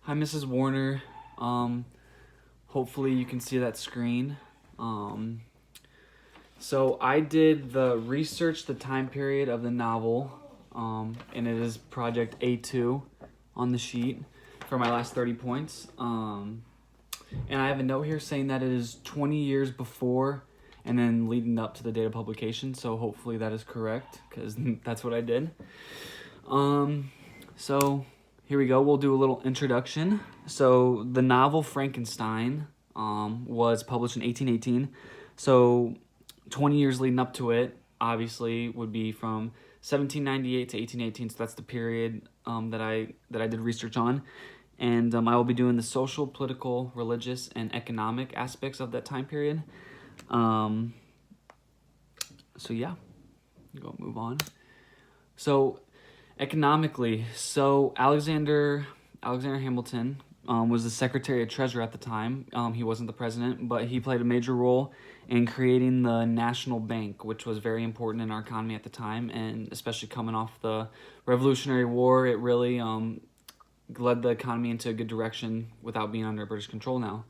Hi, Mrs. Warner. Hopefully you can see that screen. So I did the research, the time period of the novel, and it is Project A2 on the sheet for my last 30 points. And I have a note here saying that it is 20 years before and then leading up to the date of publication. So hopefully that is correct because that's what I did. So here we go. We'll do a little introduction. So the novel Frankenstein was published in 1818. So 20 years leading up to it, obviously, would be from 1798 to 1818. So that's the period that I did research on. And I will be doing the social, political, religious, and economic aspects of that time period. So yeah, go move on. So economically, Alexander Hamilton was the Secretary of Treasury at the time. He wasn't the president, but he played a major role in creating the National Bank, which was very important in our economy at the time, and especially coming off the Revolutionary War, it really led the economy into a good direction without being under British control now.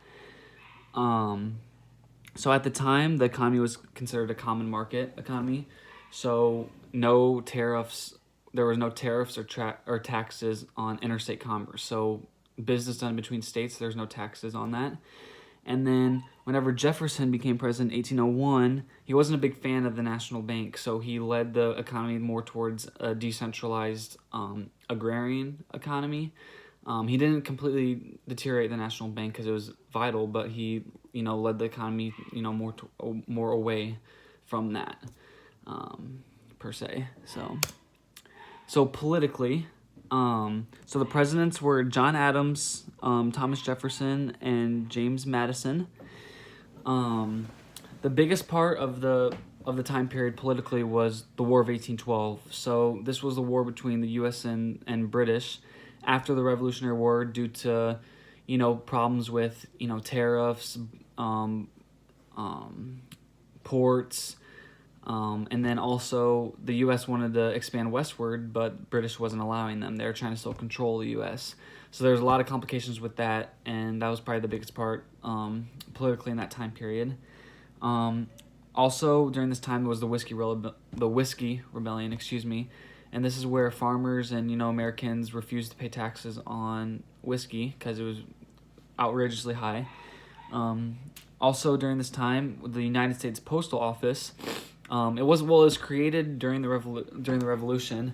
So at the time, the economy was considered a common market economy, so no tariffs. There was no tariffs or taxes on interstate commerce. So business done between states, there's no taxes on that. And then whenever Jefferson became president in 1801, he wasn't a big fan of the national bank, so he led the economy more towards a decentralized agrarian economy. He didn't completely deteriorate the national bank because it was vital, but he, led the economy, more away from that, per se. So politically, so the presidents were John Adams, Thomas Jefferson, and James Madison. The biggest part of the time period politically was the War of 1812. So this was the war between the U.S. and British after the Revolutionary War due to, problems with, tariffs, ports. And then also the U.S. wanted to expand westward, but British wasn't allowing them. They were trying to still control the U.S. So there's a lot of complications with that, and that was probably the biggest part politically in that time period. Also, during this time was the Whiskey Rebellion, and this is where farmers and Americans refused to pay taxes on whiskey because it was outrageously high. Also, during this time, the United States Postal Office. It was created during the Revolution,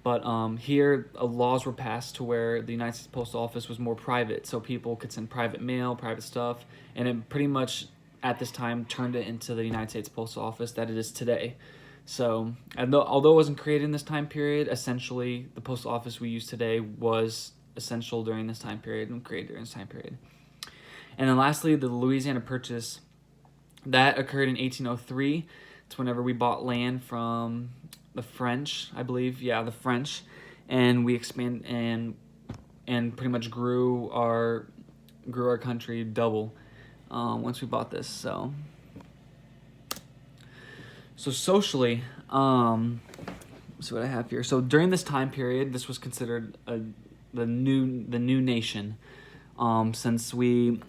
but here laws were passed to where the United States Postal Office was more private, so people could send private mail, private stuff, and it pretty much at this time turned it into the United States Postal Office that it is today. So although it wasn't created in this time period, essentially the postal office we use today was essential during this time period and created during this time period. And then lastly, the Louisiana Purchase that occurred in 1803. It's whenever we bought land from the French, I believe. Yeah, the French. And we expanded and pretty much grew our country double once we bought this. So socially, let's see what I have here. So during this time period, this was considered the new nation, since we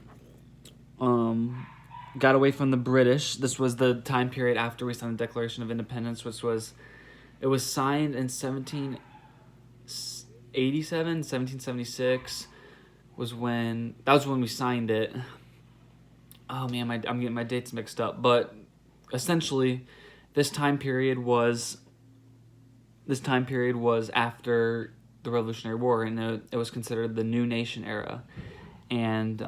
got away from the British. This was the time period after we signed the Declaration of Independence, it was signed in 1787, 1776 was when we signed it. Oh man, I'm getting my dates mixed up, but essentially this time period was after the Revolutionary War, and it was considered the new nation era. And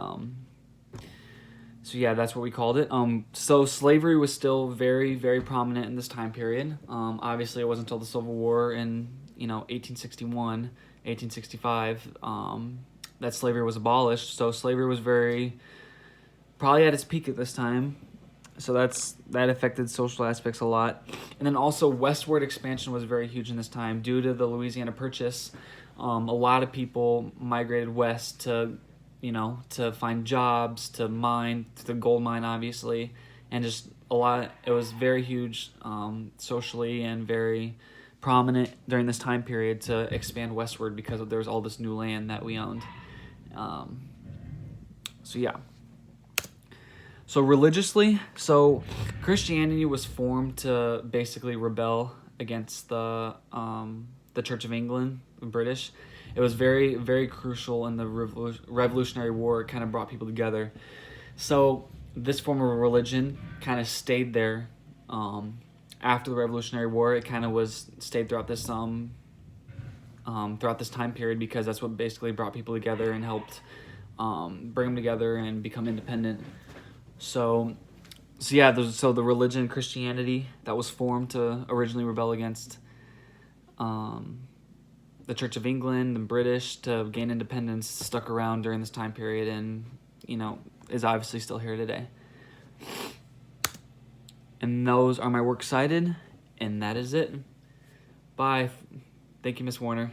so yeah, that's what we called it. So slavery was still very, very prominent in this time period. Obviously, it wasn't until the Civil War in 1861, 1865 that slavery was abolished. So slavery was probably at its peak at this time. So that affected social aspects a lot. And then also westward expansion was very huge in this time due to the Louisiana Purchase. A lot of people migrated west to find jobs, to mine, to the gold mine, obviously, and just a lot. It was very huge socially and very prominent during this time period to expand westward because there was all this new land that we owned. So yeah. So religiously, so Christianity was formed to basically rebel against the Church of England, the British. It was very, very crucial in the Revolutionary War. It kind of brought people together. So this form of religion kind of stayed there after the Revolutionary War. It kind of stayed throughout this time period, because that's what basically brought people together and helped bring them together and become independent. So yeah, so the religion, Christianity, that was formed to originally rebel against the Church of England and British to gain independence, stuck around during this time period, and is obviously still here today. And those are my works cited, and that is it. Bye. Thank you, Miss Warner.